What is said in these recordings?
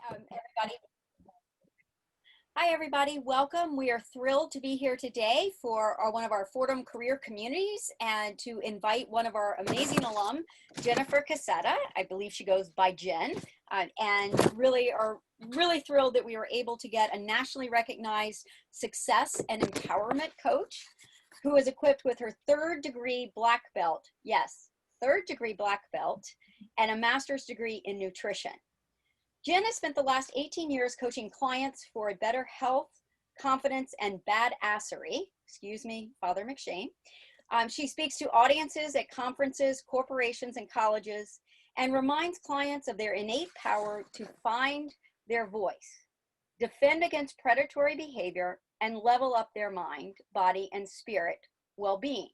Everybody. Hi, everybody. Welcome. We are thrilled to be here today for one of our Fordham career communities and to invite one of our amazing alum, Jennifer Cassetta. I believe she goes by Jen, and really are thrilled that we were able to get a nationally recognized success and empowerment coach who is equipped with her third-degree black belt. Yes, third-degree black belt and a master's degree in nutrition. Jen has spent the last 18 years coaching clients for a better health, confidence, and badassery. Excuse me, Father McShane. She speaks to audiences at conferences, corporations, and colleges, and reminds clients of their innate power to find their voice, defend against predatory behavior, and level up their mind, body, and spirit well-being.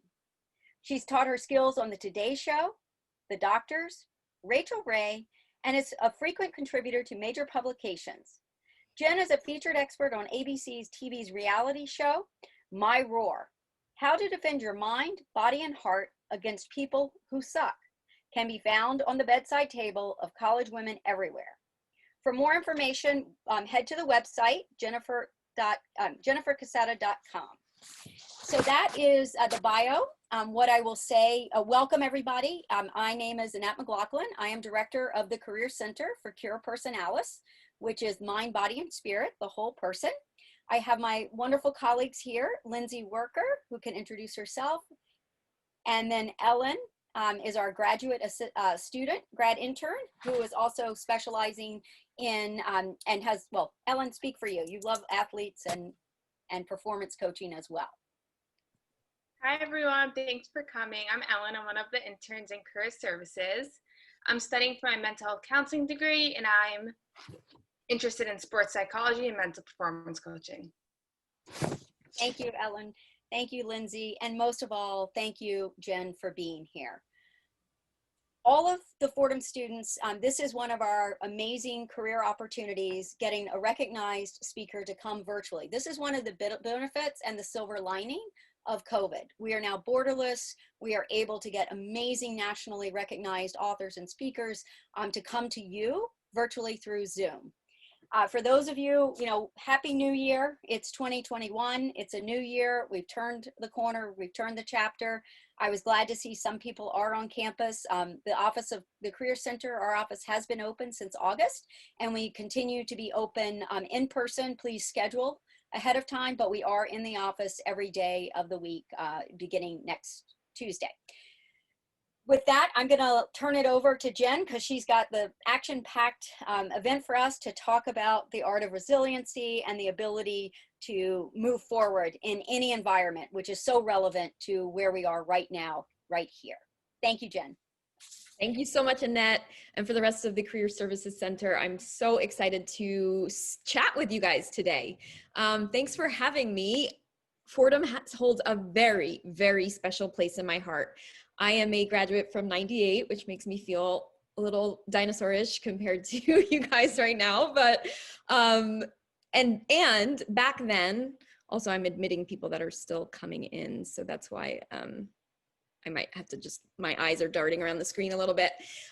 She's taught her skills on the Today Show, The Doctors, Rachael Ray, and is a frequent contributor to major publications. Jen is a featured expert on ABC's TV's reality show, My Roar. How to Defend Your Mind, Body, and Heart Against People Who Suck can be found on the bedside table of college women everywhere. For more information, head to the website, jennifercassetta.com. So that is the bio. What I will say, welcome everybody. My name is Annette McLaughlin. I am director of the Career Center for Cure Personalis, which is mind, body, and spirit, the whole person. I have my wonderful colleagues here, Lindsay Worker, who can introduce herself. And then Ellen is our graduate student, grad intern, who is also specializing in, and has, well, Ellen, speak for you. You love athletes and performance coaching as well. Hi everyone, thanks for coming. I'm Ellen, I'm one of the interns in Career Services. I'm studying for my mental health counseling degree and I'm interested in sports psychology and mental performance coaching. Thank you, Ellen. Thank you, Lindsay. And most of all, thank you, Jen, for being here. All of the Fordham students, this is one of our amazing career opportunities, getting a recognized speaker to come virtually. This is one of the benefits and the silver lining of COVID. We are now borderless. We are able to get amazing nationally recognized authors and speakers to come to you virtually through Zoom. For those of you, Happy New Year. It's 2021. It's a new year. We've turned the corner. We've turned the chapter. I was glad to see some people are on campus. The office of the Career Center, our office has been open since August, and we continue to be open in person. Please schedule ahead of time, but we are in the office every day of the week, beginning next Tuesday. With that, I'm going to turn it over to Jen because she's got the action-packed event for us to talk about the art of resiliency and the ability to move forward in any environment, which is so relevant to where we are right now, right here. Thank you, Jen. Thank you so much, Annette. And for the rest of the Career Services Center, I'm so excited to chat with you guys today. Thanks for having me. Fordham holds a very, very special place in my heart. I am a graduate from '98, which makes me feel a little dinosaurish compared to you guys right now. But, and back then, also I'm admitting people that are still coming in. So that's why, I might have to just, my eyes are darting around the screen a little bit.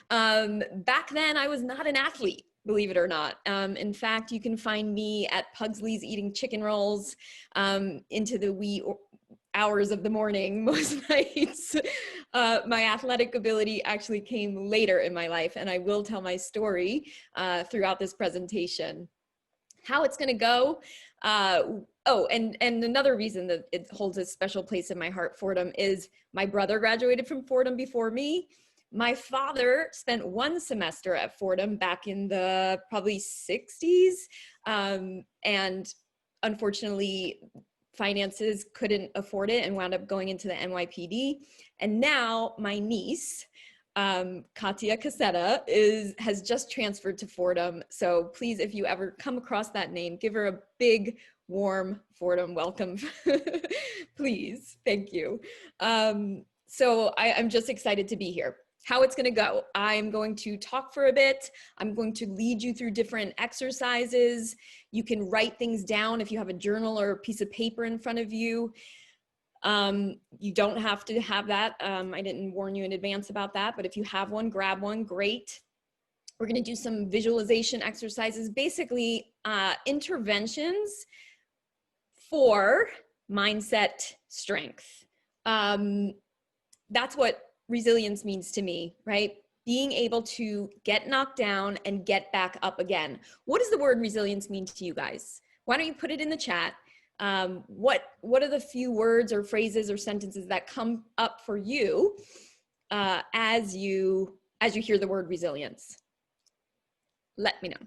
Back then, I was not an athlete, believe it or not. In fact, you can find me at Pugsley's eating chicken rolls into the wee hours of the morning most nights. My athletic ability actually came later in my life, and I will tell my story throughout this presentation. How it's going to go. Oh, and another reason that it holds a special place in my heart, Fordham, is my brother graduated from Fordham before me. My father spent one semester at Fordham back in the probably 60s. And unfortunately, finances couldn't afford it and wound up going into the NYPD. And now my niece, Katia Cassetta, has just transferred to Fordham. So please, if you ever come across that name, give her a big, warm Fordham welcome. Please, thank you. So I'm just excited to be here. How it's gonna go. I'm going to talk for a bit. I'm going to lead you through different exercises. You can write things down if you have a journal or a piece of paper in front of you. You don't have to have that. I didn't warn you in advance about that, but if you have one, grab one, great. We're going to do some visualization exercises, basically interventions for mindset strength. That's what resilience means to me, right? Being able to get knocked down and get back up again. What does the word resilience mean to you guys? Why don't you put it in the chat? What are the few words or phrases or sentences that come up for you as you hear the word resilience? Let me know.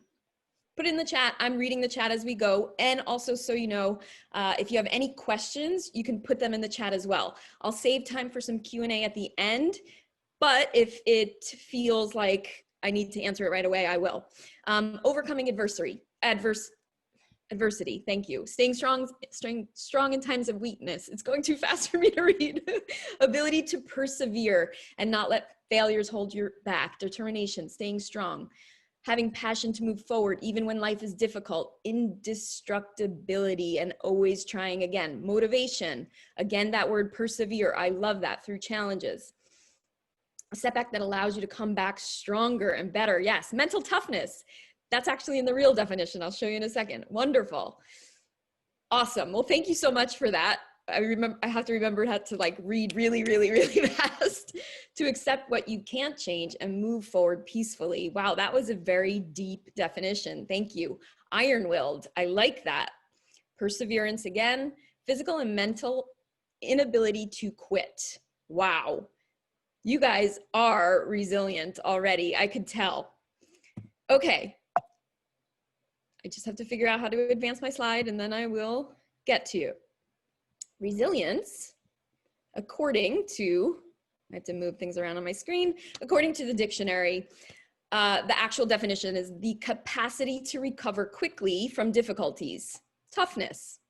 Put it in the chat. I'm reading the chat as we go. And also, so you know, if you have any questions, you can put them in the chat as well. I'll save time for some Q&A at the end, but if it feels like I need to answer it right away, I will. Overcoming adversity. Thank you. Staying strong in times of weakness. It's going too fast for me to read. Ability to persevere and not let failures hold you back. Determination, staying strong. Having passion to move forward even when life is difficult. Indestructibility and always trying again. Motivation, again, that word persevere. I love that, through challenges. A setback that allows you to come back stronger and better. Yes, mental toughness. That's actually in the real definition. I'll show you in a second. Wonderful. Awesome. Well, thank you so much for that. I have to remember how to like read really, really, really fast to accept what you can't change and move forward peacefully. Wow, that was a very deep definition. Thank you. Iron-willed. I like that. Perseverance again. Physical and mental inability to quit. Wow. You guys are resilient already. I could tell. Okay. I just have to figure out how to advance my slide and then I will get to you. Resilience, according to, I have to move things around on my screen, according to the dictionary, the actual definition is the capacity to recover quickly from difficulties. Toughness,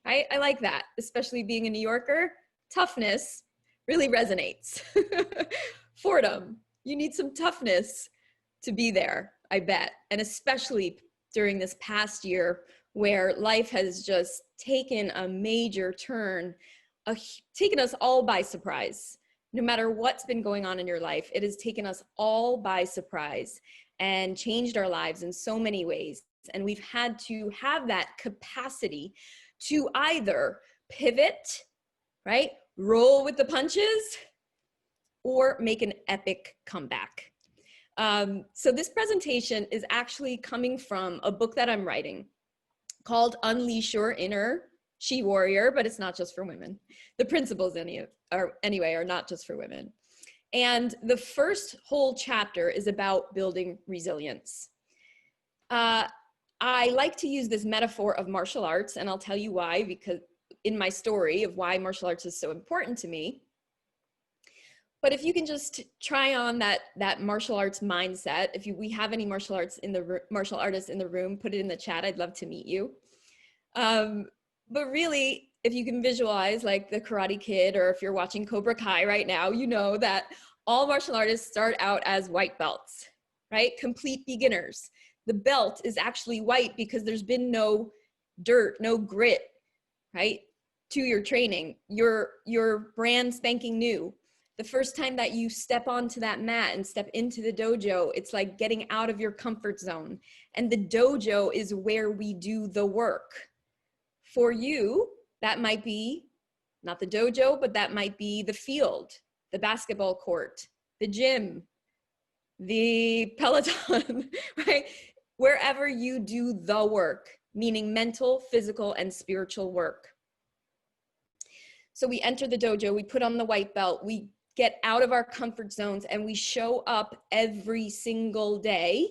right? I like that, especially being a New Yorker. Toughness really resonates. Fordham, you need some toughness to be there, I bet. And especially during this past year where life has just taken a major turn, taken us all by surprise. No matter what's been going on in your life, it has taken us all by surprise and changed our lives in so many ways. And we've had to have that capacity to either pivot, right? Roll with the punches, or make an epic comeback. So this presentation is actually coming from a book that I'm writing called Unleash Your Inner She-Warrior, but it's not just for women. The principles anyway are not just for women. And the first whole chapter is about building resilience. I like to use this metaphor of martial arts, and I'll tell you why, because in my story of why martial arts is so important to me. But if you can just try on that martial arts mindset, if we have any martial artists in the room, put it in the chat. I'd love to meet you. But really, if you can visualize like the Karate Kid, or if you're watching Cobra Kai right now, you know that all martial artists start out as white belts, right? Complete beginners. The belt is actually white because there's been no dirt, no grit, right, to your training. You're brand spanking new. The first time that you step onto that mat and step into the dojo, it's like getting out of your comfort zone. And the dojo is where we do the work. For you, that might be not the dojo, but that might be the field, the basketball court, the gym, the Peloton, right? Wherever you do the work, meaning mental, physical, and spiritual work. So we enter the dojo, we put on the white belt, we get out of our comfort zones, and we show up every single day,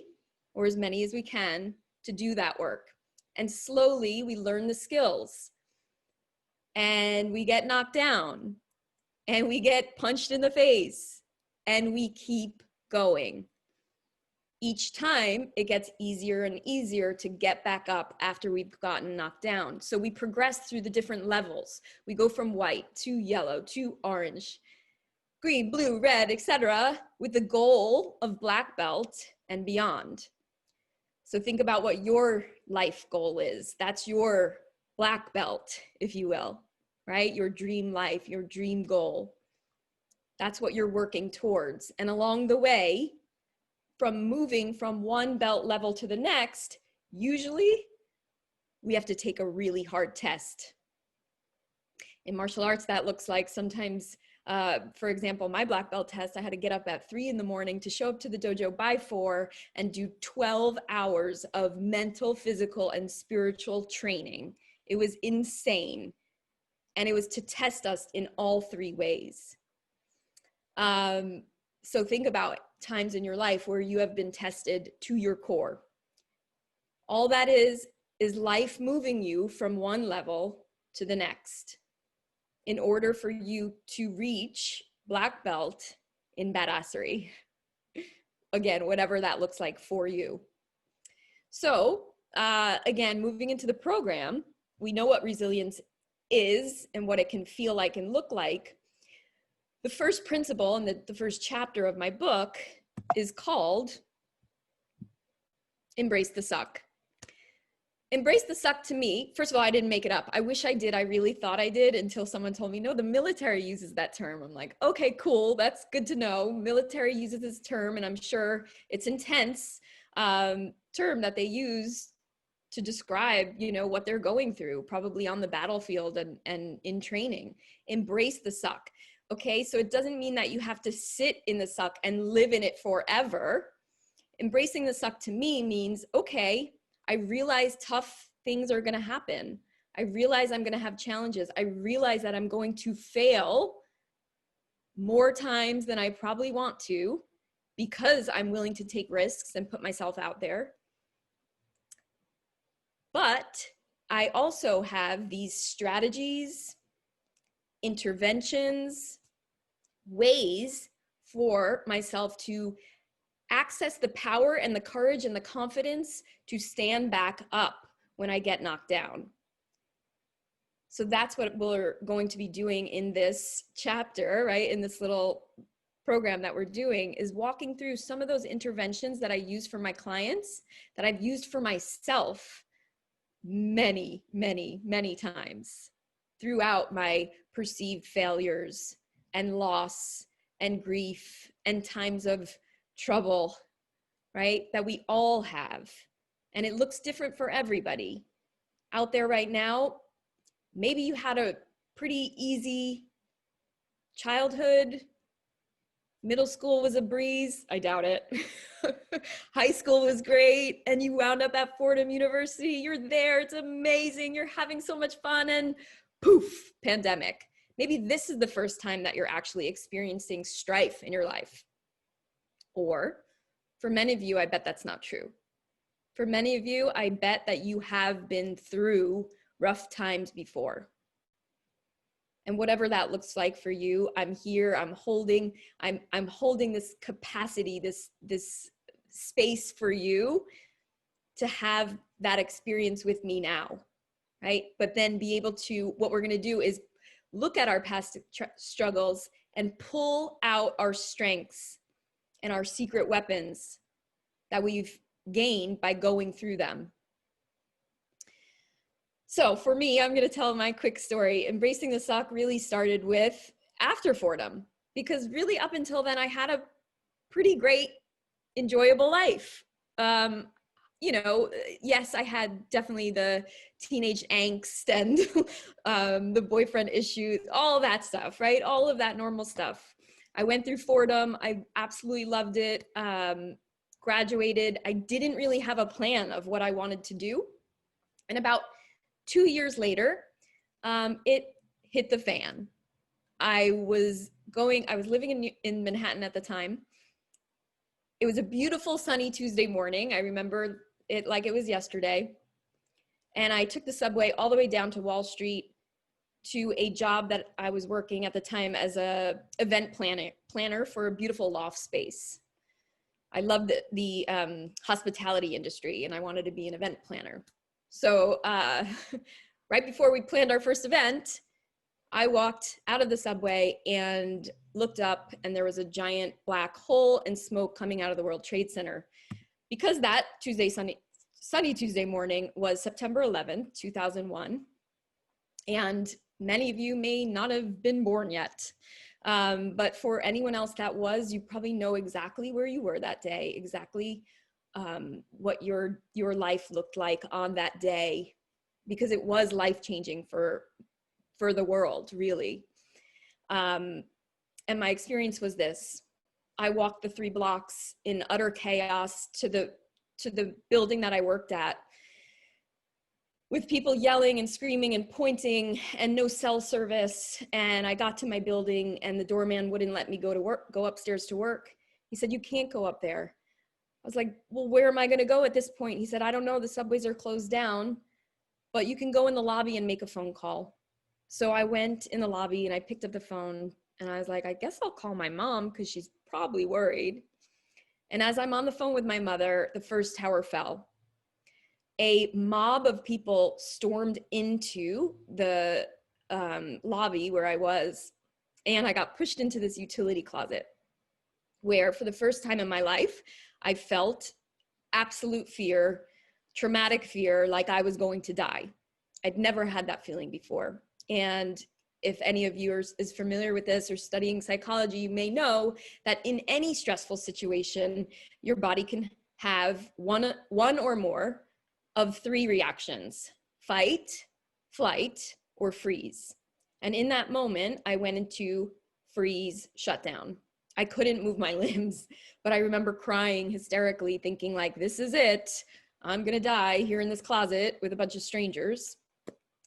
or as many as we can, to do that work. And slowly we learn the skills, and we get knocked down, and we get punched in the face, and we keep going. Each time it gets easier and easier to get back up after we've gotten knocked down. So we progress through the different levels. We go from white to yellow to orange, green, blue, red, etc., with the goal of black belt and beyond. So think about what your life goal is. That's your black belt, if you will, right? Your dream life, your dream goal. That's what you're working towards. And along the way, from moving from one belt level to the next, usually we have to take a really hard test. In martial arts, that looks like sometimes, for example, my black belt test, I had to get up at 3 in the morning to show up to the dojo by 4 and do 12 hours of mental, physical, and spiritual training. It was insane. And it was to test us in all 3 ways. So think about times in your life where you have been tested to your core. All that is life moving you from one level to the next in order for you to reach black belt in badassery. Again, whatever that looks like for you. So again, moving into the program, we know what resilience is and what it can feel like and look like. The first principle in the first chapter of my book is called Embrace the Suck. Embrace the suck to me, first of all, I didn't make it up. I wish I did. I really thought I did until someone told me, no, the military uses that term. I'm like, okay, cool. That's good to know. Military uses this term, and I'm sure it's intense term that they use to describe, you know, what they're going through, probably on the battlefield and in training. Embrace the suck. Okay, so it doesn't mean that you have to sit in the suck and live in it forever. Embracing the suck to me means, okay, I realize tough things are going to happen. I realize I'm going to have challenges. I realize that I'm going to fail more times than I probably want to because I'm willing to take risks and put myself out there. But I also have these strategies, interventions, ways for myself to access the power and the courage and the confidence to stand back up when I get knocked down. So that's what we're going to be doing in this chapter, right? In this little program that we're doing, is walking through some of those interventions that I use for my clients, that I've used for myself many, many, many times throughout my perceived failures and loss and grief and times of trouble, right? That we all have. And it looks different for everybody. Out there right now, maybe you had a pretty easy childhood. Middle school was a breeze. I doubt it. High school was great. And you wound up at Fordham University. You're there. It's amazing. You're having so much fun. And poof, pandemic. Maybe this is the first time that you're actually experiencing strife in your life. Or for many of you, I bet that's not true. For many of you, I bet that you have been through rough times before. And whatever that looks like for you, I'm here, I'm holding this capacity, this space for you to have that experience with me now, right? But then be able to, what we're gonna do is look at our past struggles and pull out our strengths and our secret weapons that we've gained by going through them. So for me, I'm going to tell my quick story. Embracing the suck really started with after Fordham, because really up until then, I had a pretty great, enjoyable life. You know, yes, I had definitely the teenage angst and the boyfriend issues, all that stuff, right? All of that normal stuff. I went through Fordham. I absolutely loved it. Graduated. I didn't really have a plan of what I wanted to do. And about 2 years later, it hit the fan. I was living in Manhattan at the time. It was a beautiful sunny Tuesday morning. I remember it like it was yesterday. And I took the subway all the way down to Wall Street to a job that I was working at the time as a event planner for a beautiful loft space. I loved the hospitality industry, and I wanted to be an event planner. So right before we planned our first event, I walked out of the subway and looked up, and there was a giant black hole and smoke coming out of the World Trade Center. Because that sunny Tuesday morning was September 11th, 2001, and many of you may not have been born yet. But for anyone else that was, you probably know exactly where you were that day, exactly what your life looked like on that day, because it was life-changing for the world, really. And my experience was this. I walked the 3 blocks in utter chaos to the building that I worked at, with people yelling and screaming and pointing and no cell service. And I got to my building and the doorman wouldn't let me go upstairs to work. He said, "You can't go up there." I was like, "Well, where am I going to go at this point?" He said, "I don't know. The subways are closed down, but you can go in the lobby and make a phone call." So I went in the lobby and I picked up the phone and I was like, "I guess I'll call my mom because she's probably worried." And as I'm on the phone with my mother, the first tower fell. A mob of people stormed into the lobby where I was, and I got pushed into this utility closet where, for the first time in my life, I felt absolute fear, traumatic fear, like I was going to die. I'd never had that feeling before. And if any of you is familiar with this or studying psychology, you may know that in any stressful situation, your body can have one or more of 3 reactions: fight, flight, or freeze. And in that moment, I went into freeze, shutdown. I couldn't move my limbs, but I remember crying hysterically, thinking like, this is it. I'm gonna die here in this closet with a bunch of strangers,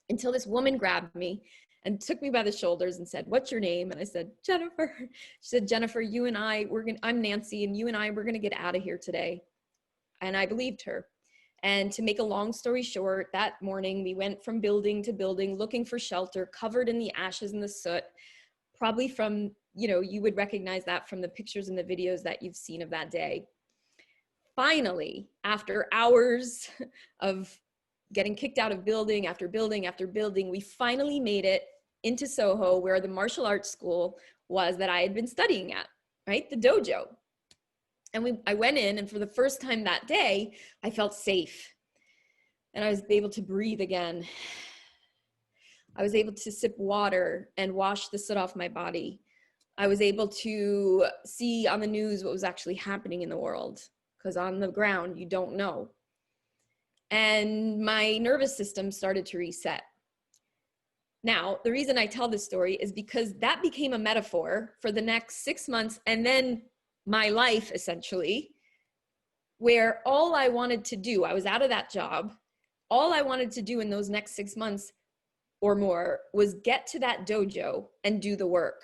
until this woman grabbed me and took me by the shoulders and said, "What's your name?" And I said, "Jennifer." She said, "Jennifer, you and I, I'm Nancy, and you and I, we're gonna get out of here today." And I believed her. And to make a long story short, that morning we went from building to building looking for shelter, covered in the ashes and the soot, probably from, you would recognize that from the pictures and the videos that you've seen of that day. Finally, after hours of getting kicked out of building after building after building, we finally made it into Soho, where the martial arts school was that I had been studying at, right? The dojo. And I went in, and for the first time that day, I felt safe. And I was able to breathe again. I was able to sip water and wash the soot off my body. I was able to see on the news what was actually happening in the world, because on the ground, you don't know. And my nervous system started to reset. Now, the reason I tell this story is because that became a metaphor for the next 6 months, and then my life, essentially, where all I wanted to do, I was out of that job, all I wanted to do in those next 6 months or more was get to that dojo and do the work,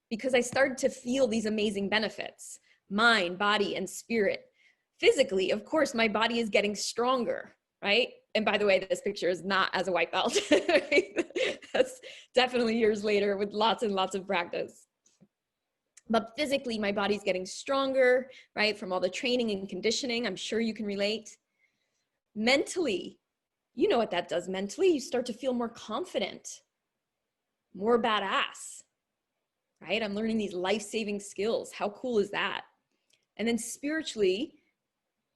because I started to feel these amazing benefits, mind, body, and spirit. Physically, of course, my body is getting stronger, right? And by the way, this picture is not as a white belt. That's definitely years later with lots and lots of practice. But physically, my body's getting stronger, right? From all the training and conditioning, I'm sure you can relate. Mentally, you know what that does mentally. You start to feel more confident, more badass, right? I'm learning these life-saving skills. How cool is that? And then spiritually,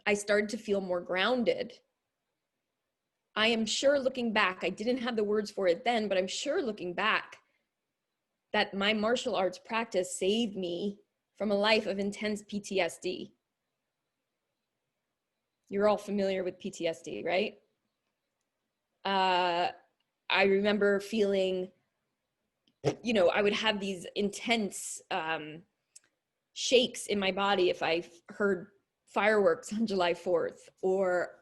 I started to feel more grounded. I am sure looking back, I didn't have the words for it then, but I'm sure looking back that my martial arts practice saved me from a life of intense PTSD. You're all familiar with PTSD, right? I remember feeling, I would have these intense shakes in my body if I heard fireworks on July 4th or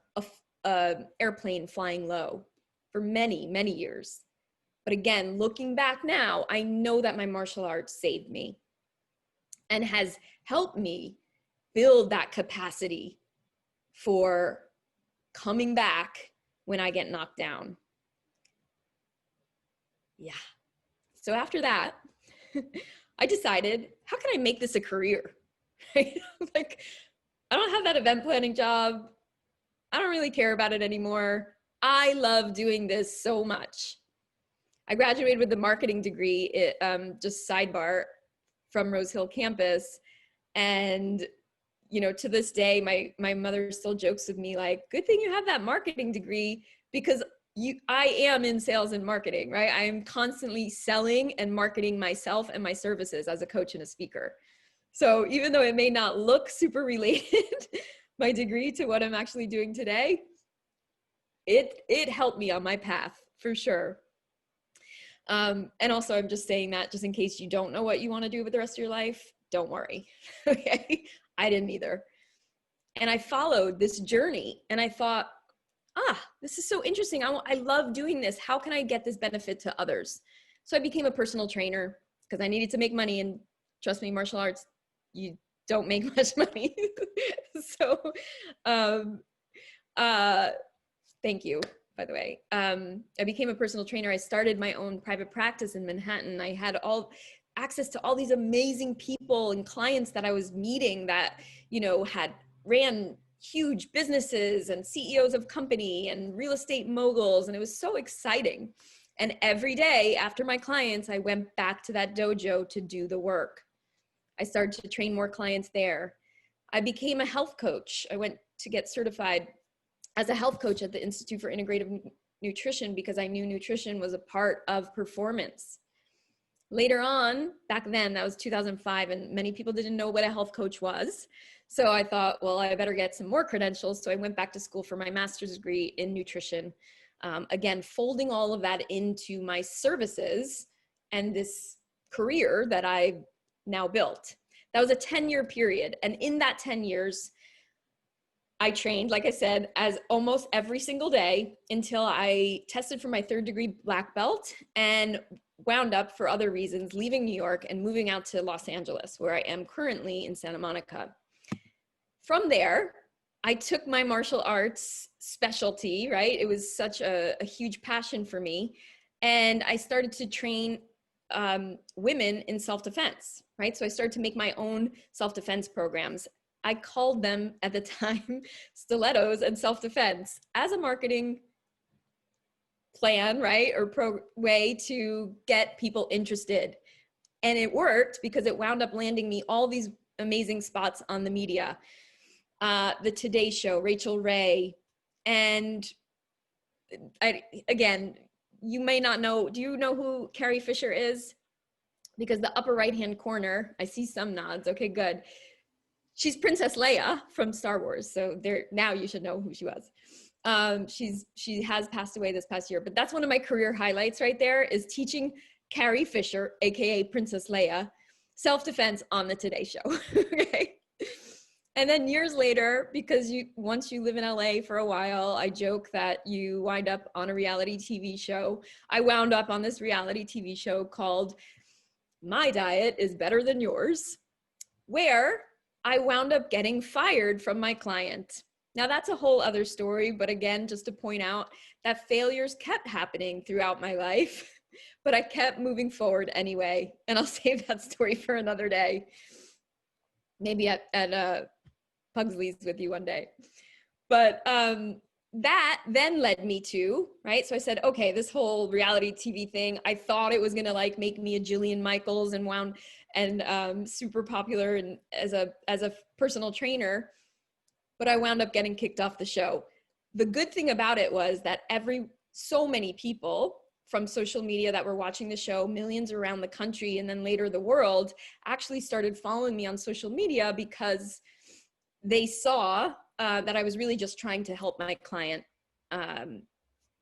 a airplane flying low for many, many years. But again, looking back now, I know that my martial arts saved me and has helped me build that capacity for coming back when I get knocked down. Yeah. So after that, I decided, how can I make this a career? Right? Like, I don't have that event planning job. I don't really care about it anymore. I love doing this so much. I graduated with a marketing degree, just sidebar, from Rose Hill campus. And, to this day, my mother still jokes with me like, good thing you have that marketing degree, because I am in sales and marketing, right? I am constantly selling and marketing myself and my services as a coach and a speaker. So even though it may not look super related, my degree to what I'm actually doing today, it helped me on my path for sure. And also I'm just saying that just in case you don't know what you want to do with the rest of your life, don't worry. Okay. I didn't either. And I followed this journey and I thought, this is so interesting. I love doing this. How can I get this benefit to others? So I became a personal trainer because I needed to make money, and trust me, martial arts, you don't make much money. So, thank you, by the way. I became a personal trainer. I started my own private practice in Manhattan. I had all access to all these amazing people and clients that I was meeting that, had ran huge businesses and CEOs of company and real estate moguls. And it was so exciting. And every day after my clients, I went back to that dojo to do the work. I started to train more clients there. I became a health coach. I went to get certified as a health coach at the Institute for Integrative Nutrition because I knew nutrition was a part of performance. Later on, back then, that was 2005, and many people didn't know what a health coach was. So I thought, well, I better get some more credentials. So I went back to school for my master's degree in nutrition. Again, folding all of that into my services and this career that I now built. That was a 10-year period. And in that 10 years, I trained, like I said, as almost every single day until I tested for my 3rd degree black belt and wound up for other reasons, leaving New York and moving out to Los Angeles, where I am currently in Santa Monica. From there, I took my martial arts specialty, right? It was such a huge passion for me. And I started to train women in self-defense, right? So I started to make my own self-defense programs. I called them at the time stilettos and self-defense as a marketing plan, right? Or way to get people interested. And it worked because it wound up landing me all these amazing spots on the media. The Today Show, Rachael Ray. And again, you may not know, do you know who Carrie Fisher is? Because the upper right-hand corner, I see some nods. Okay, good. She's Princess Leia from Star Wars. So now you should know who she was. She has passed away this past year, but that's one of my career highlights right there, is teaching Carrie Fisher, AKA Princess Leia, self-defense on the Today Show. Okay. And then years later, because once you live in LA for a while, I joke that you wind up on a reality TV show. I wound up on this reality TV show called My Diet is Better Than Yours, where I wound up getting fired from my client. Now that's a whole other story, but again, just to point out that failures kept happening throughout my life, but I kept moving forward anyway. And I'll save that story for another day. Maybe at Pugsley's with you one day. But that then led me to, right? So I said, okay, this whole reality TV thing, I thought it was gonna like make me a Jillian Michaels and super popular and as a personal trainer, but I wound up getting kicked off the show. The good thing about it was that so many people from social media that were watching the show, millions around the country and then later the world, actually started following me on social media because they saw that I was really just trying to help my client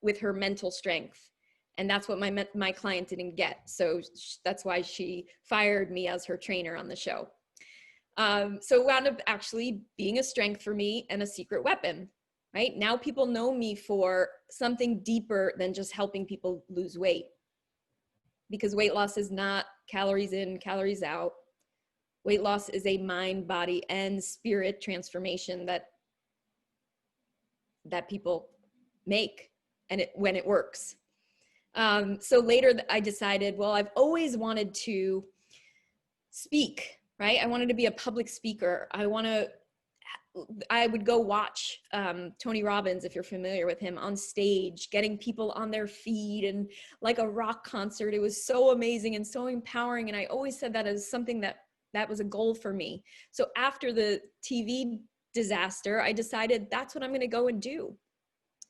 with her mental strength. And that's what my client didn't get. So that's why she fired me as her trainer on the show. So it wound up actually being a strength for me and a secret weapon, right? Now people know me for something deeper than just helping people lose weight, because weight loss is not calories in, calories out. Weight loss is a mind, body, and spirit transformation that people make, and when it works. So later I decided, well, I've always wanted to speak, right? I wanted to be a public speaker. I would go watch Tony Robbins, if you're familiar with him, on stage, getting people on their feet and like a rock concert. It was so amazing and so empowering. And I always said that as something that was a goal for me. So after the TV disaster, I decided that's what I'm going to go and do.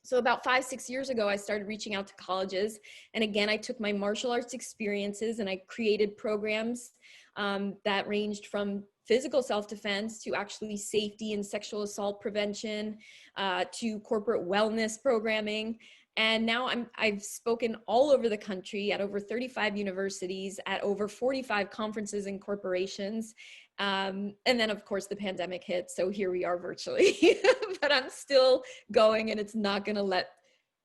So about 5-6 years ago, I started reaching out to colleges. And again, I took my martial arts experiences and I created programs that ranged from physical self-defense to actually safety and sexual assault prevention, to corporate wellness programming. And now I've spoken all over the country at over 35 universities, at over 45 conferences and corporations. And then of course the pandemic hit. So here we are virtually, but I'm still going, and it's not going to let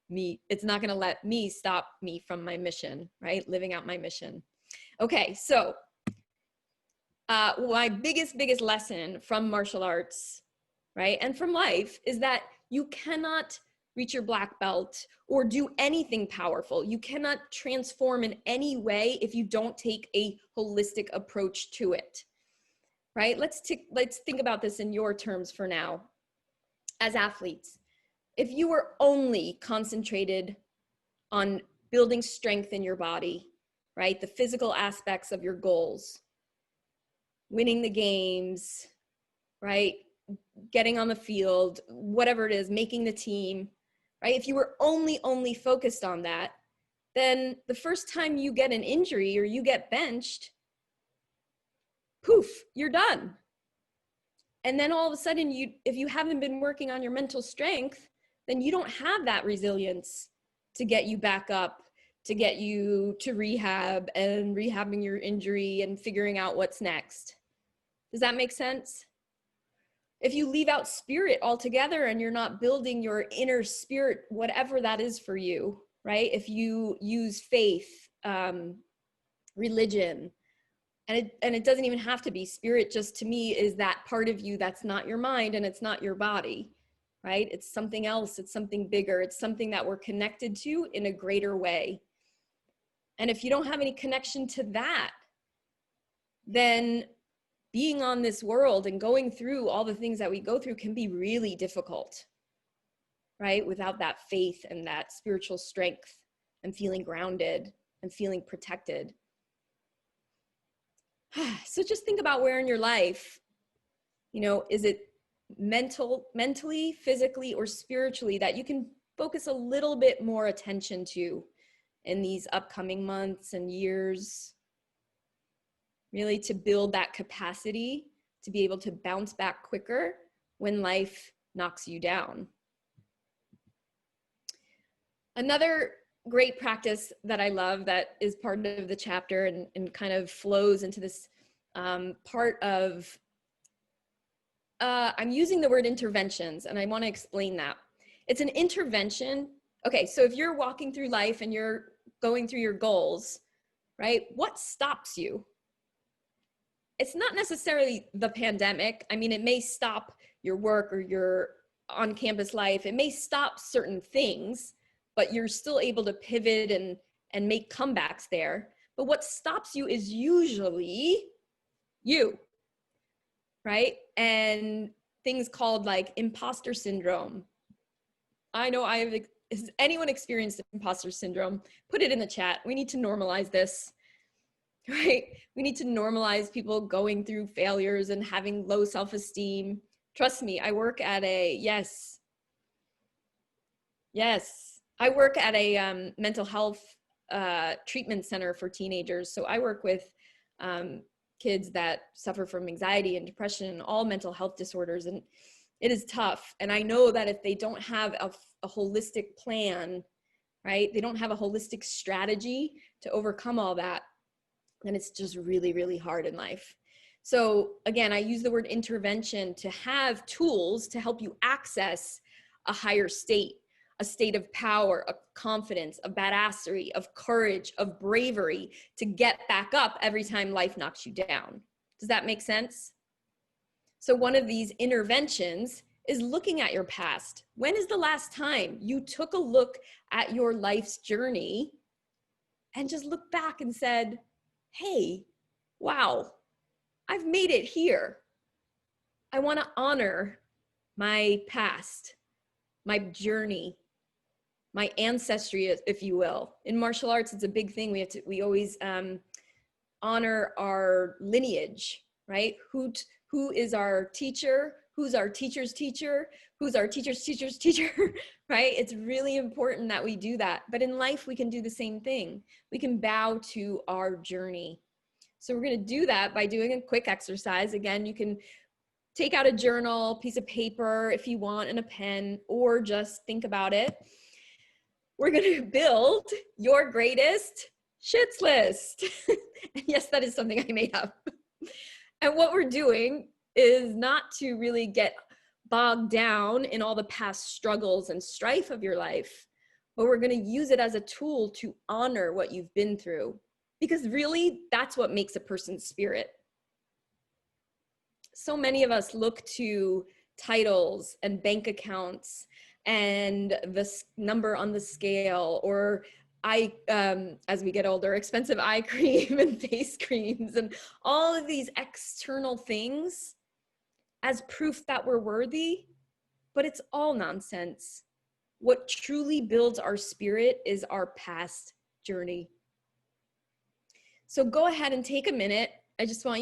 me stop me from my mission, right? Living out my mission. Okay. So my biggest lesson from martial arts, right, and from life is that you cannot reach your black belt or do anything powerful. You cannot transform in any way if you don't take a holistic approach to it, right? Let's think about this in your terms for now. As athletes, if you were only concentrated on building strength in your body, right, the physical aspects of your goals, winning the games, right, getting on the field, whatever it is, making the team, right? If you were only focused on that, then the first time you get an injury or you get benched, poof, you're done. And then all of a sudden, if you haven't been working on your mental strength, then you don't have that resilience to get you back up, to get you to rehab and rehabbing your injury and figuring out what's next. Does that make sense? If you leave out spirit altogether and you're not building your inner spirit, whatever that is for you, right? If you use faith, religion, and it doesn't even have to be spirit, just to me is that part of you that's not your mind and it's not your body, right? It's something else, it's something bigger, it's something that we're connected to in a greater way. And if you don't have any connection to that, then being on this world and going through all the things that we go through can be really difficult, right? Without that faith and that spiritual strength and feeling grounded and feeling protected. So just think about where in your life, is it mentally, physically, or spiritually that you can focus a little bit more attention to in these upcoming months and years, really to build that capacity to be able to bounce back quicker when life knocks you down. Another great practice that I love that is part of the chapter and kind of flows into this part of, I'm using the word interventions, and I want to explain that. It's an intervention. Okay, so if you're walking through life and you're going through your goals, right? What stops you? It's not necessarily the pandemic. I mean, it may stop your work or your on-campus life. It may stop certain things, but you're still able to pivot and make comebacks there. But what stops you is usually you, right? And things called like imposter syndrome. I know has anyone experienced imposter syndrome? Put it in the chat. We need to normalize this, right? We need to normalize people going through failures and having low self-esteem. Trust me, I work at a, yes. I work at a mental health treatment center for teenagers. So I work with kids that suffer from anxiety and depression and all mental health disorders. And it is tough. And I know that if they don't have a holistic plan, right? They don't have a holistic strategy to overcome all that, then it's just really, really hard in life. So again, I use the word intervention to have tools to help you access a higher state, a state of power, of confidence, of badassery, of courage, of bravery to get back up every time life knocks you down. Does that make sense? So one of these interventions is looking at your past. When is the last time you took a look at your life's journey and just looked back and said, hey, wow, I've made it here. I want to honor my past, my journey, my ancestry, if you will. In martial arts, it's a big thing. We always honor our lineage, right? Who is our teacher? who's our teacher's teacher, who's our teacher's teacher's teacher, right? It's really important that we do that. But in life, we can do the same thing. We can bow to our journey. So we're going to do that by doing a quick exercise. Again, you can take out a journal, piece of paper if you want, and a pen, or just think about it. We're going to build your greatest shits list. Yes, that is something I made up. And what we're doing is not to really get bogged down in all the past struggles and strife of your life, but we're going to use it as a tool to honor what you've been through, because really that's what makes a person's spirit. So many of us look to titles and bank accounts and the number on the scale, or as we get older, expensive eye cream and face creams and all of these external things as proof that we're worthy, but it's all nonsense. What truly builds our spirit is our past journey. So go ahead and take a minute. I just want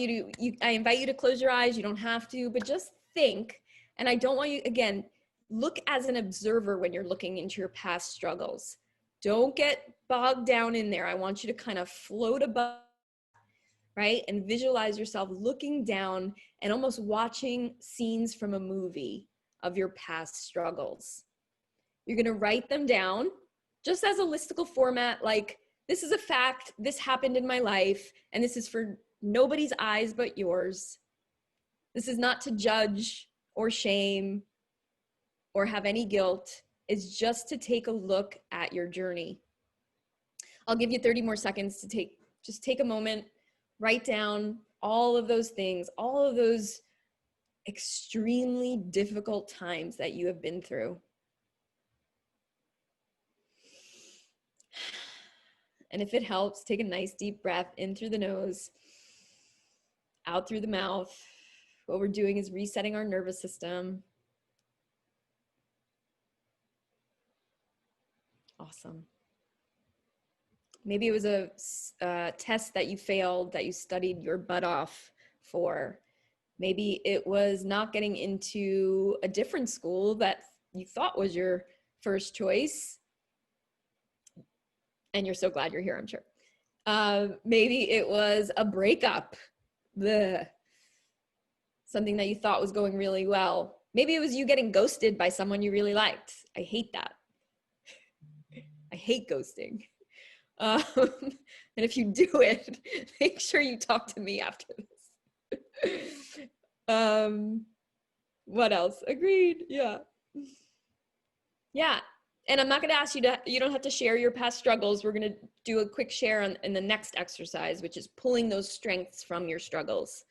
I invite you to close your eyes. You don't have to, but just think. And I don't want you, again, look as an observer when you're looking into your past struggles. Don't get bogged down in there. I want you to kind of float above, right? And visualize yourself looking down and almost watching scenes from a movie of your past struggles. You're going to write them down just as a listicle format, like, this is a fact, this happened in my life, and this is for nobody's eyes but yours. This is not to judge or shame or have any guilt. It's just to take a look at your journey. I'll give you 30 more seconds to just take a moment, write down all of those things, all of those extremely difficult times that you have been through. And if it helps, take a nice deep breath in through the nose, out through the mouth. What we're doing is resetting our nervous system. Awesome. Maybe it was a test that you failed, that you studied your butt off for. Maybe it was not getting into a different school that you thought was your first choice, and you're so glad you're here, I'm sure. Maybe it was a breakup, something that you thought was going really well. Maybe it was you getting ghosted by someone you really liked. I hate that. I hate ghosting. And if you do it, make sure you talk to me after this. What else? Agreed. Yeah. Yeah. And I'm not going to ask you you don't have to share your past struggles. We're going to do a quick share in the next exercise, which is pulling those strengths from your struggles.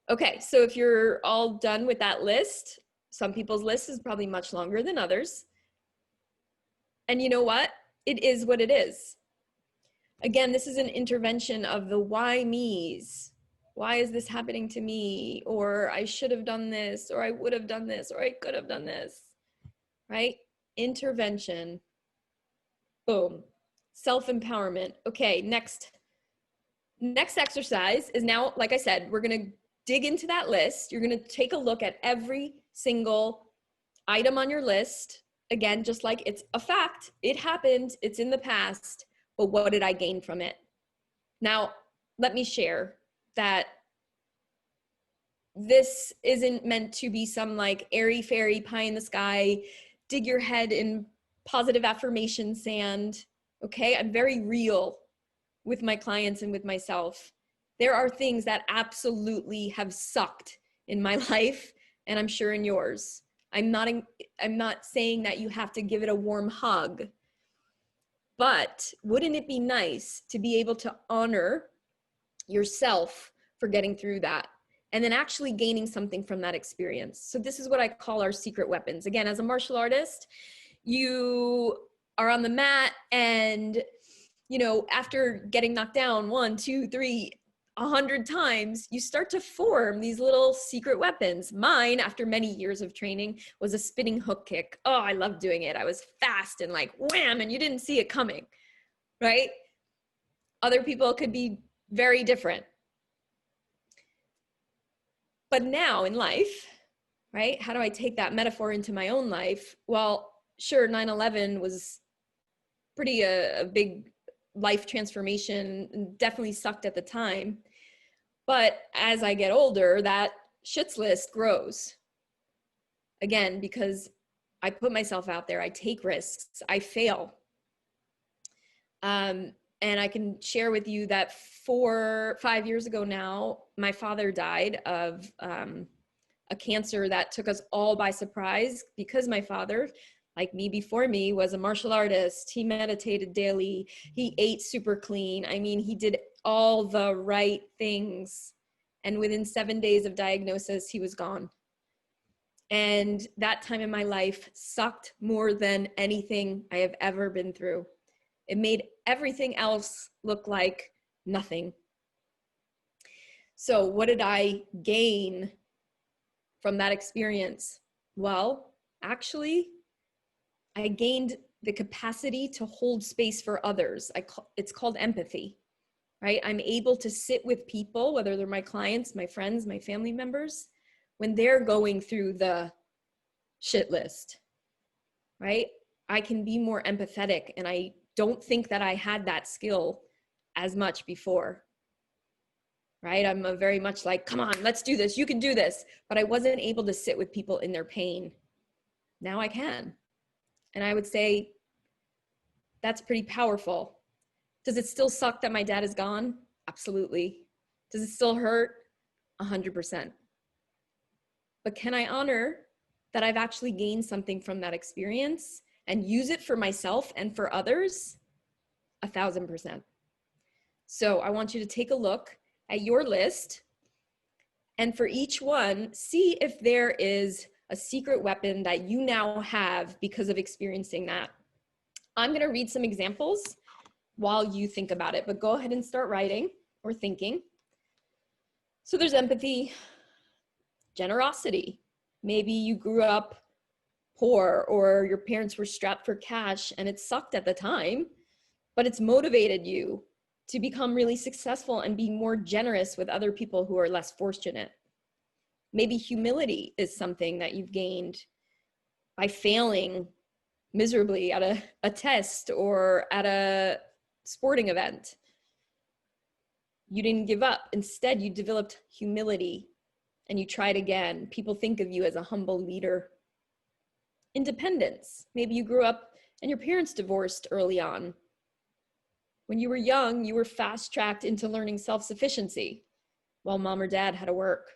Okay. So if you're all done with that list, some people's list is probably much longer than others. And you know what? It is what it is. Again, this is an intervention of the why me's. Why is this happening to me? Or I should have done this, or I would have done this, or I could have done this, right? Intervention. Boom. Self-empowerment. Okay, next exercise is now, like I said, we're going to dig into that list. You're going to take a look at every single item on your list. Again, just like it's a fact, it happened, it's in the past, but what did I gain from it? Now, let me share that this isn't meant to be some like airy fairy pie in the sky, dig your head in positive affirmation sand. Okay, I'm very real with my clients and with myself. There are things that absolutely have sucked in my life, and I'm sure in yours. I'm not saying that you have to give it a warm hug, but wouldn't it be nice to be able to honor yourself for getting through that and then actually gaining something from that experience? So this is what I call our secret weapons. Again, as a martial artist, you are on the mat and, you know, after getting knocked down 1, 2, 3, 100 times, you start to form these little secret weapons. Mine, after many years of training, was a spinning hook kick. Oh, I loved doing it. I was fast and like wham, and you didn't see it coming, right? Other people could be very different. But now in life, right? How do I take that metaphor into my own life? Well, sure, 9/11 was pretty a big life transformation, and definitely sucked at the time. But as I get older, that shits list grows. Again, because I put myself out there, I take risks, I fail. And I can share with you that 5 years ago now, my father died of a cancer that took us all by surprise, because my father, like me before me, was a martial artist. He meditated daily. He ate super clean. I mean, he did all the right things. And within 7 days of diagnosis, he was gone. And that time in my life sucked more than anything I have ever been through. It made everything else look like nothing. So what did I gain from that experience? Well, actually, I gained the capacity to hold space for others. It's called empathy, right? I'm able to sit with people, whether they're my clients, my friends, my family members, when they're going through the shit list, right? I can be more empathetic, and I don't think that I had that skill as much before, right? I'm a very much like, come on, let's do this. You can do this. But I wasn't able to sit with people in their pain. Now I can. And I would say that's pretty powerful. Does it still suck that my dad is gone? Absolutely. Does it still hurt? 100%. But can I honor that I've actually gained something from that experience and use it for myself and for others? 1,000%. So I want you to take a look at your list, and for each one, see if there is a secret weapon that you now have because of experiencing that. I'm going to read some examples while you think about it, but go ahead and start writing or thinking. So there's empathy, generosity. Maybe you grew up poor, or your parents were strapped for cash and it sucked at the time, but it's motivated you to become really successful and be more generous with other people who are less fortunate. Maybe humility is something that you've gained by failing miserably at a test or at a sporting event. You didn't give up. Instead, you developed humility and you tried again. People think of you as a humble leader. Independence. Maybe you grew up and your parents divorced early on. When you were young, you were fast-tracked into learning self-sufficiency while mom or dad had to work.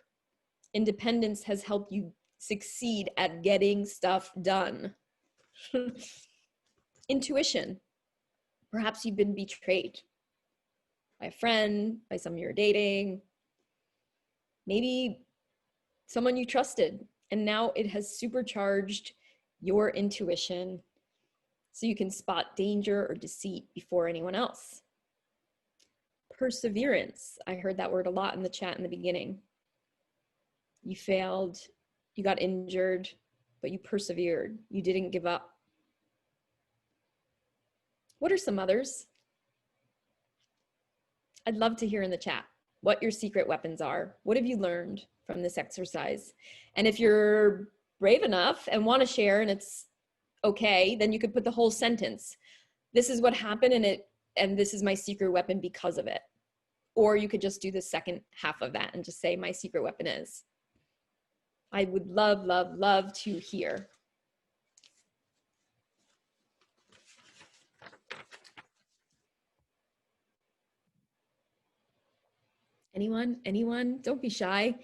Independence has helped you succeed at getting stuff done. Intuition. Perhaps you've been betrayed by a friend, by someone you're dating, maybe someone you trusted, and now it has supercharged your intuition so you can spot danger or deceit before anyone else. Perseverance. I heard that word a lot in the chat in the beginning. You failed, you got injured, but you persevered. You didn't give up. What are some others? I'd love to hear in the chat what your secret weapons are. What have you learned from this exercise? And if you're brave enough and want to share and it's okay, then you could put the whole sentence. This is what happened and this is my secret weapon because of it. Or you could just do the second half of that and just say my secret weapon is. I would love, love, love to hear. Anyone? Don't be shy.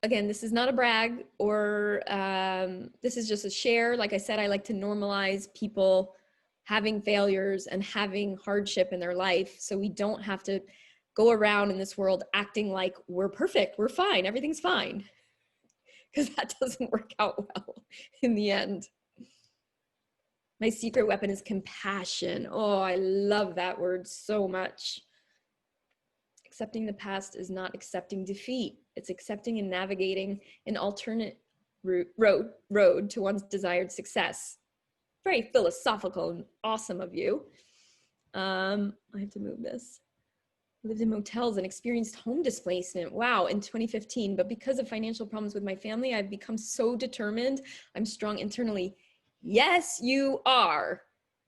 Again, this is not a brag or this is just a share. Like I said, I like to normalize people having failures and having hardship in their life, so we don't have to go around in this world acting like we're perfect, we're fine, everything's fine, because that doesn't work out well in the end. My secret weapon is compassion. Oh, I love that word so much. Accepting the past is not accepting defeat. It's accepting and navigating an alternate road to one's desired success. Very philosophical and awesome of you. I have to move this. lived in motels and experienced home displacement. Wow, in 2015. But because of financial problems with my family, I've become so determined. I'm strong internally. Yes, you are.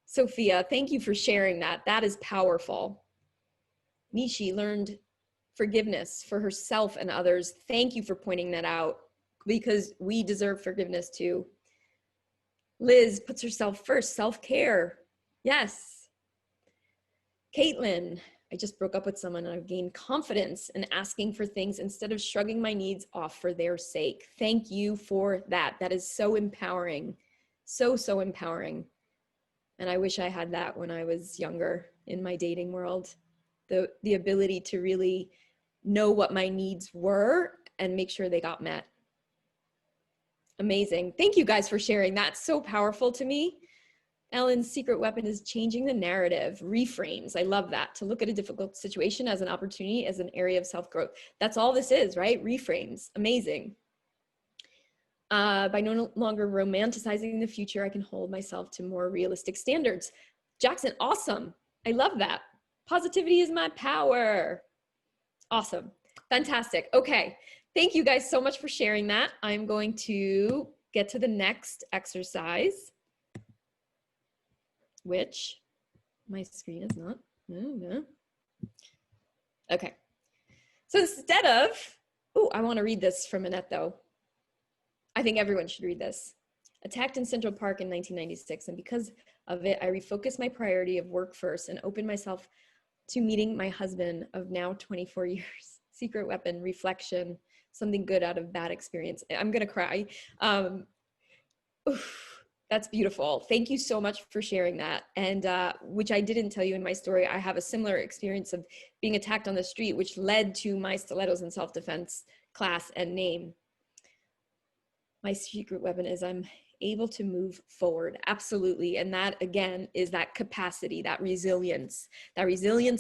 Sophia, thank you for sharing that. That is powerful. Nishi learned forgiveness for herself and others. Thank you for pointing that out, because we deserve forgiveness too. Liz puts herself first, self-care. Yes. Caitlin, I just broke up with someone and I've gained confidence in asking for things instead of shrugging my needs off for their sake. Thank you for that. That is so empowering. So, so empowering. And I wish I had that when I was younger in my dating world. The ability to really know what my needs were and make sure they got met. Amazing. Thank you guys for sharing. That's so powerful to me. Ellen's secret weapon is changing the narrative, reframes. I love that. To look at a difficult situation as an opportunity, as an area of self-growth. That's all this is, right? Reframes. Amazing. By no longer romanticizing the future, I can hold myself to more realistic standards. Jackson, awesome. I love that. Positivity is my power. Awesome. Fantastic. Okay. Thank you guys so much for sharing that. I'm going to get to the next exercise, which my screen is not. Okay. So instead of, I want to read this from Annette though. I think everyone should read this. Attacked in Central Park in 1996, and because of it, I refocused my priority of work first and opened myself to meeting my husband of now 24 years. Secret weapon, reflection, something good out of bad experience. I'm gonna cry. That's beautiful. Thank you so much for sharing that. And which I didn't tell you in my story, I have a similar experience of being attacked on the street, which led to my stilettos and self-defense class and name. My secret weapon is I'm able to move forward. Absolutely. And that again is that capacity, that resilience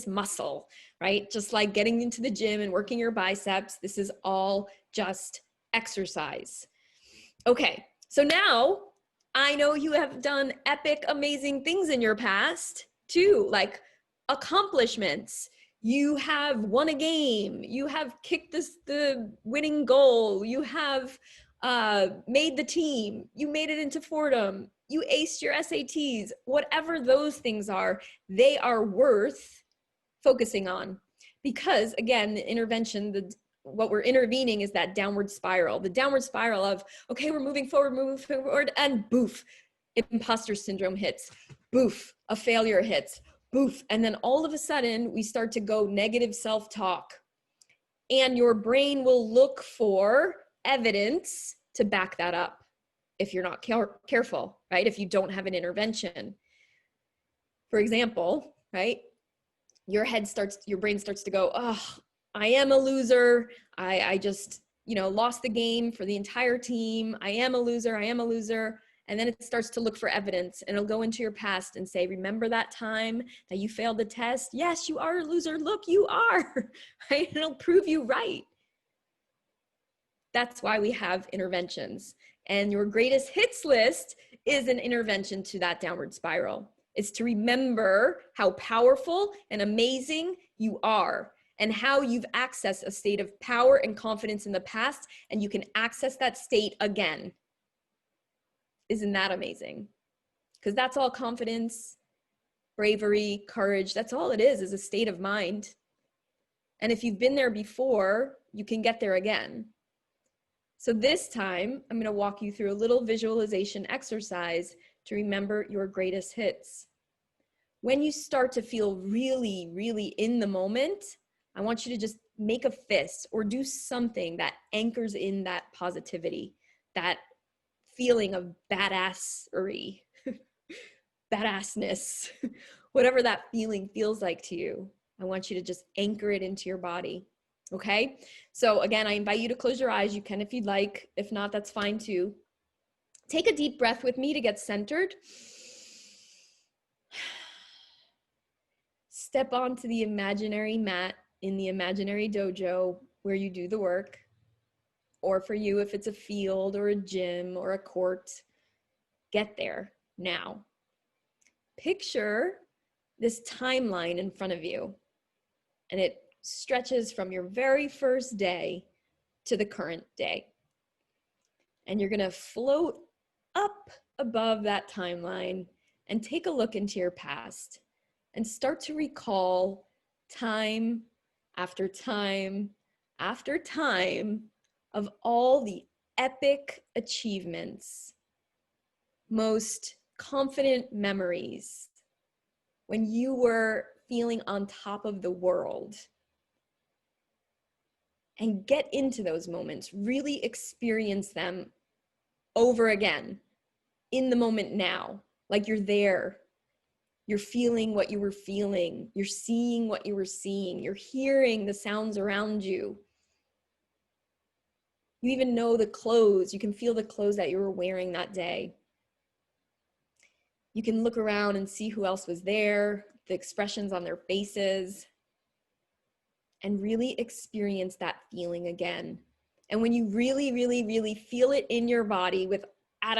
muscle, right? Just like getting into the gym and working your biceps. This is all just exercise. Okay. So now I know you have done epic, amazing things in your past too, like accomplishments. You have won a game. You have kicked the winning goal. You have made the team, you made it into Fordham, you aced your SATs, whatever those things are, they are worth focusing on. Because again, the intervention, what we're intervening is that downward spiral, the downward spiral of, okay, we're moving forward, and boof, imposter syndrome hits, boof, a failure hits, boof. And then all of a sudden we start to go negative self-talk, and your brain will look for evidence to back that up if you're not careful, right? If you don't have an intervention. For example, right? Your brain starts to go, oh, I am a loser. I just, lost the game for the entire team. I am a loser. And then it starts to look for evidence, and it'll go into your past and say, remember that time that you failed the test? Yes, you are a loser. Look, you are, right? It'll prove you right. That's why we have interventions. And your greatest hits list is an intervention to that downward spiral. It's to remember how powerful and amazing you are, and how you've accessed a state of power and confidence in the past, and you can access that state again. Isn't that amazing? Because that's all confidence, bravery, courage. That's all it is a state of mind. And if you've been there before, you can get there again. So this time, I'm going to walk you through a little visualization exercise to remember your greatest hits. When you start to feel really, really in the moment, I want you to just make a fist or do something that anchors in that positivity, that feeling of badassery, badassness, whatever that feeling feels like to you. I want you to just anchor it into your body. Okay, so again, I invite you to close your eyes. You can if you'd like. If not, that's fine too. Take a deep breath with me to get centered. Step onto the imaginary mat in the imaginary dojo where you do the work. Or for you, if it's a field or a gym or a court, get there now. Picture this timeline in front of you. And it stretches from your very first day to the current day. And you're gonna float up above that timeline and take a look into your past and start to recall time after time after time of all the epic achievements, most confident memories, when you were feeling on top of the world. And get into those moments, really experience them over again in the moment now, like you're there. You're feeling what you were feeling. You're seeing what you were seeing. You're hearing the sounds around you. You even know the clothes. You can feel the clothes that you were wearing that day. You can look around and see who else was there, the expressions on their faces, and really experience that feeling again. And when you really, really, really feel it in your body with at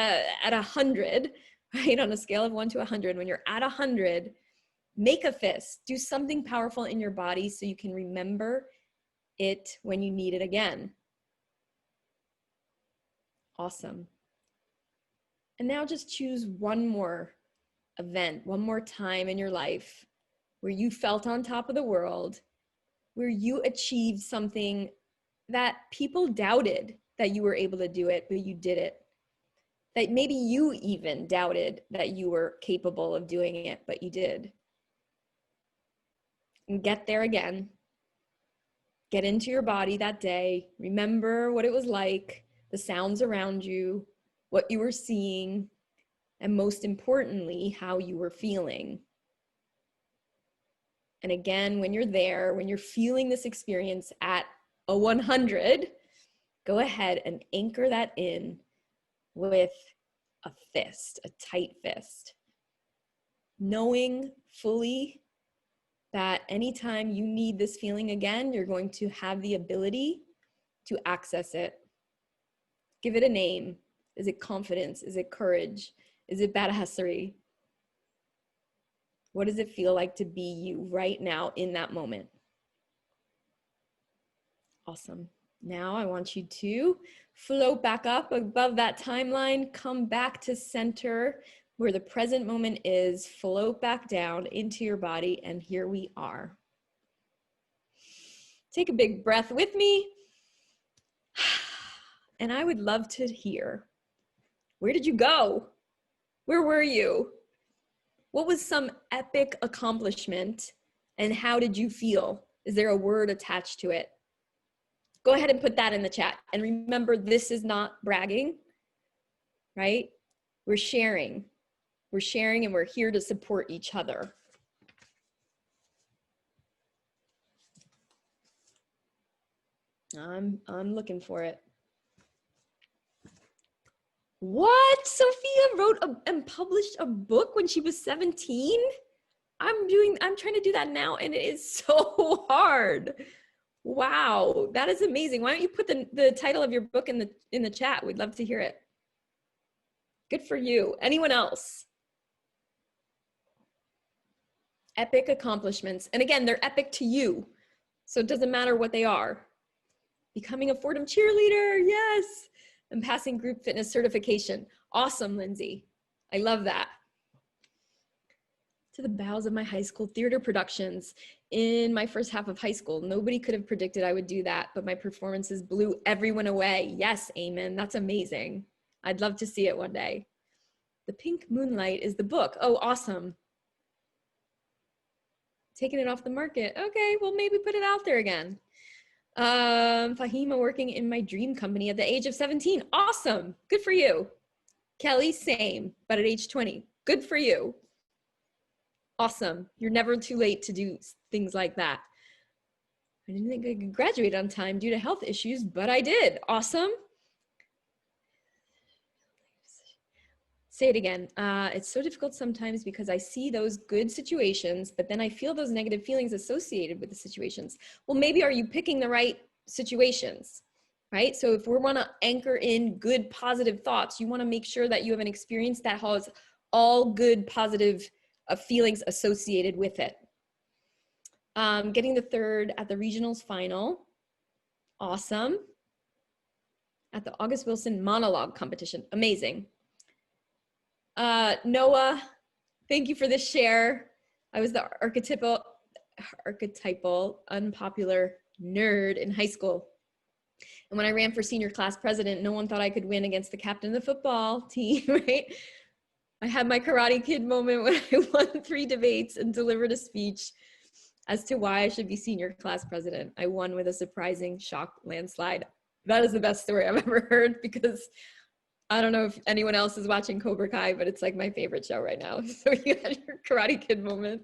100, right? On a scale of 1 to 100, when you're at 100, make a fist, do something powerful in your body so you can remember it when you need it again. Awesome. And now just choose one more event, one more time in your life where you felt on top of the world, where you achieved something that people doubted that you were able to do it, but you did it. That maybe you even doubted that you were capable of doing it, but you did. And get there again. Get into your body that day. Remember what it was like, the sounds around you, what you were seeing, and most importantly, how you were feeling. And again, when you're there, when you're feeling this experience at a 100, go ahead and anchor that in with a fist, a tight fist. Knowing fully that anytime you need this feeling again, you're going to have the ability to access it. Give it a name. Is it confidence? Is it courage? Is it badassery? What does it feel like to be you right now in that moment? Awesome. Now I want you to float back up above that timeline, come back to center where the present moment is, float back down into your body, and here we are. Take a big breath with me. And I would love to hear, where did you go? Where were you? What was some epic accomplishment and how did you feel? Is there a word attached to it? Go ahead and put that in the chat. And remember, this is not bragging, right? We're sharing. We're sharing and we're here to support each other. I'm looking for it. What? Sophia wrote and published a book when she was 17? I'm trying to do that now and it is so hard. Wow, that is amazing. Why don't you put the title of your book in the chat? We'd love to hear it. Good for you. Anyone else? Epic accomplishments. And again, they're epic to you. So it doesn't matter what they are. Becoming a Fordham cheerleader, yes. And passing group fitness certification. Awesome, Lindsay. I love that. To the bows of my high school theater productions in my first half of high school. Nobody could have predicted I would do that, but my performances blew everyone away. Yes, Eamon, that's amazing. I'd love to see it one day. The Pink Moonlight is the book. Oh, awesome. Taking it off the market. Okay, well, maybe put it out there again. Fahima working in my dream company at the age of 17. Awesome. Good for you. Kelly, same, but at age 20. Good for you. Awesome. You're never too late to do things like that. I didn't think I could graduate on time due to health issues, but I did. Awesome. Say it again. It's so difficult sometimes because I see those good situations, but then I feel those negative feelings associated with the situations. Well, maybe are you picking the right situations, right? So if we want to anchor in good, positive thoughts, you want to make sure that you have an experience that has all good, positive feelings associated with it. Getting the third at the regionals final. Awesome. At the August Wilson monologue competition. Amazing. Noah, thank you for this share. I was the archetypal unpopular nerd in high school. And when I ran for senior class president, no one thought I could win against the captain of the football team, right? I had my Karate Kid moment when I won 3 debates and delivered a speech as to why I should be senior class president. I won with a surprising shock landslide. That is the best story I've ever heard, because I don't know if anyone else is watching Cobra Kai, but it's like my favorite show right now. So you had your Karate Kid moment.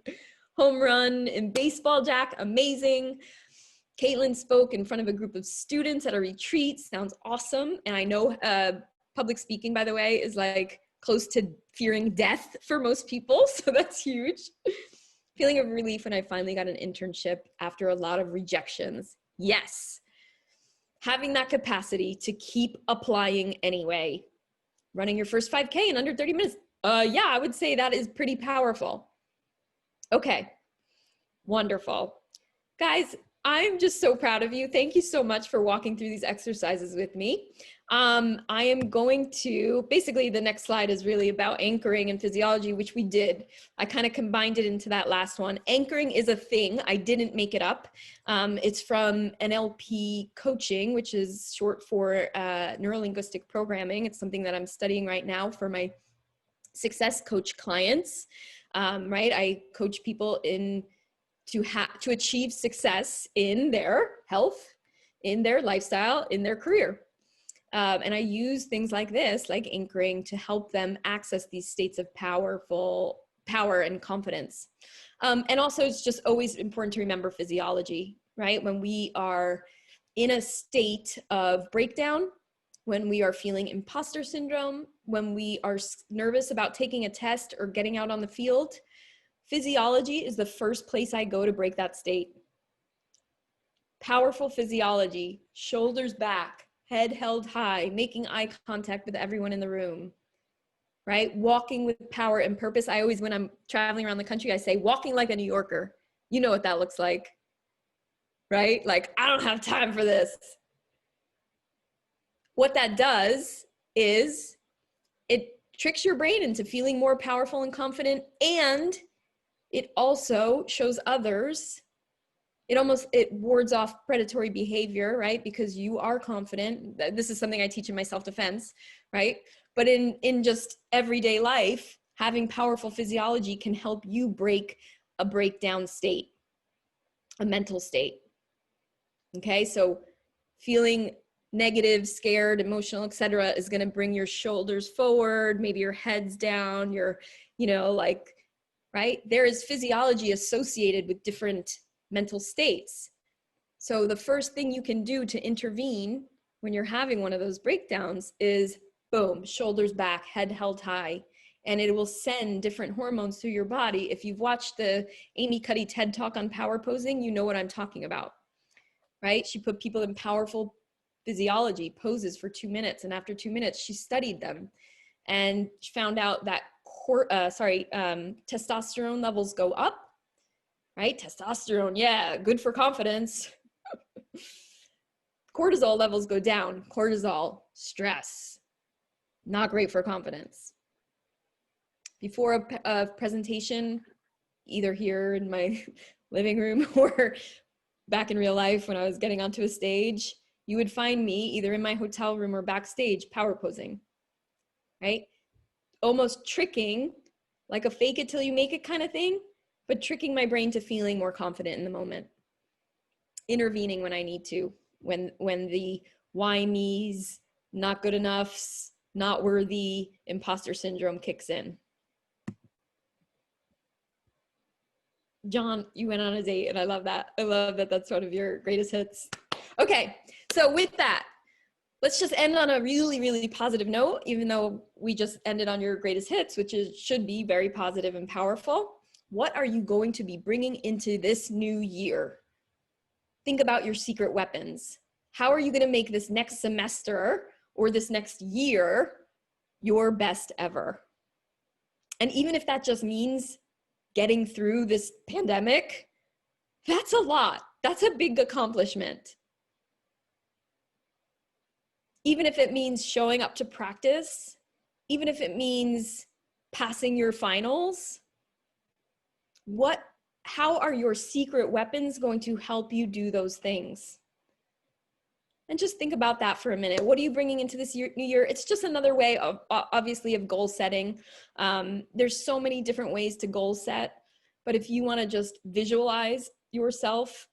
Home run in baseball, Jack, amazing. Caitlin spoke in front of a group of students at a retreat. Sounds awesome. And I know public speaking, by the way, is like close to fearing death for most people. So that's huge. Feeling of relief when I finally got an internship after a lot of rejections. Yes. Having that capacity to keep applying anyway. Running your first 5K in under 30 minutes. Yeah, I would say that is pretty powerful. Okay. Wonderful. Guys, I'm just so proud of you. Thank you so much for walking through these exercises with me. I am going to, basically the next slide is really about anchoring and physiology, which we did. I kind of combined it into that last one. Anchoring is a thing. I didn't make it up. It's from NLP coaching, which is short for neuro-linguistic programming. It's something that I'm studying right now for my success coach clients, right? I coach people to achieve success in their health, in their lifestyle, in their career. And I use things like this, like anchoring, to help them access these states of power and confidence. And also, it's just always important to remember physiology, right? When we are in a state of breakdown, when we are feeling imposter syndrome, when we are nervous about taking a test or getting out on the field, physiology is the first place I go to break that state. Powerful physiology, shoulders back, head held high, making eye contact with everyone in the room, right? Walking with power and purpose. I always, when I'm traveling around the country, I say walking like a New Yorker. You know what that looks like, right? Like, I don't have time for this. What that does is it tricks your brain into feeling more powerful and confident, and it also shows others, it wards off predatory behavior, right? Because you are confident. This is something I teach in my self-defense, right? But in just everyday life, having powerful physiology can help you break a breakdown state, a mental state. Okay, so feeling negative, scared, emotional, etc., is going to bring your shoulders forward, maybe your head's down, like, right? There is physiology associated with different mental states. So the first thing you can do to intervene when you're having one of those breakdowns is, boom, shoulders back, head held high, and it will send different hormones through your body. If you've watched the Amy Cuddy TED Talk on power posing, you know what I'm talking about, right? She put people in powerful physiology poses for 2 minutes, and after 2 minutes, she studied them and found out that testosterone levels go up, right? Testosterone, yeah, good for confidence. Cortisol levels go down. Cortisol, stress, not great for confidence. Before a presentation, either here in my living room or back in real life when I was getting onto a stage, you would find me either in my hotel room or backstage power posing, right? Almost tricking, like a fake it till you make it kind of thing, but tricking my brain to feeling more confident in the moment. Intervening when I need to, when the why me's, not good enough's, not worthy, imposter syndrome kicks in. John, you went on a date, and I love that. I love that that's one of your greatest hits. Okay, so with that, let's just end on a really, really positive note, even though we just ended on your greatest hits, which should be very positive and powerful. What are you going to be bringing into this new year? Think about your secret weapons. How are you going to make this next semester or this next year your best ever? And even if that just means getting through this pandemic, That's a lot. That's a big accomplishment. Even if it means showing up to practice, even if it means passing your finals, how are your secret weapons going to help you do those things? And just think about that for a minute. What are you bringing into this new year? It's just another way of, obviously, of goal setting. There's so many different ways to goal set, but if you want to just visualize yourself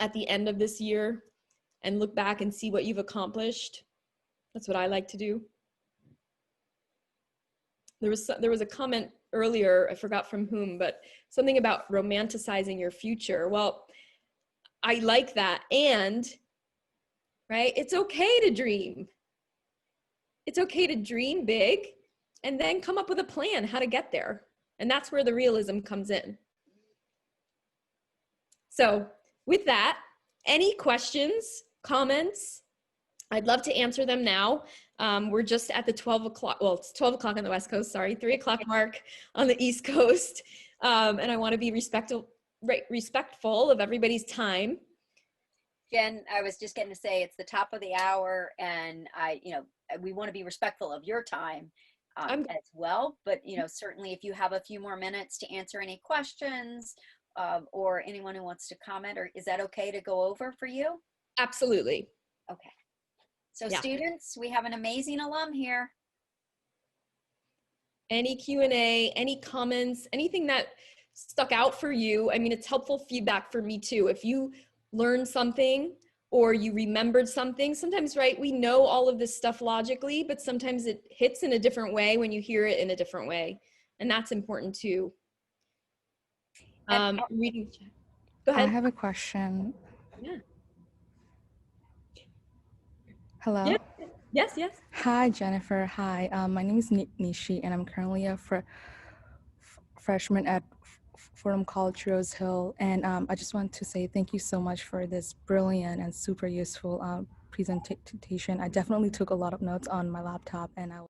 at the end of this year and look back and see what you've accomplished, that's what I like to do. There was a comment earlier, I forgot from whom, but something about romanticizing your future. Well, I like that. And, right, it's okay to dream. It's okay to dream big and then come up with a plan how to get there. And that's where the realism comes in. So with that, any questions, comments? I'd love to answer them now. We're just at the 12 o'clock, well, it's 12 o'clock on the West Coast, sorry, 3 o'clock mark on the East Coast. And I want to be respectful of everybody's time. Jen, I was just getting to say it's the top of the hour, and we want to be respectful of your time as well. But, certainly if you have a few more minutes to answer any questions or anyone who wants to comment, or is that okay to go over for you? Absolutely. Okay. So students, we have an amazing alum here. Any Q&A, any comments, anything that stuck out for you? I mean, it's helpful feedback for me too. If you learned something or you remembered something, sometimes, right, we know all of this stuff logically, but sometimes it hits in a different way when you hear it in a different way. And that's important too. Reading. Go ahead. I have a question. Yeah. Hello. Yeah. Yes, yes. Hi, Jennifer. Hi. My name is Nishi, and I'm currently a freshman at Fordham College, Rose Hill. And I just want to say thank you so much for this brilliant and super useful presentation. I definitely took a lot of notes on my laptop, and I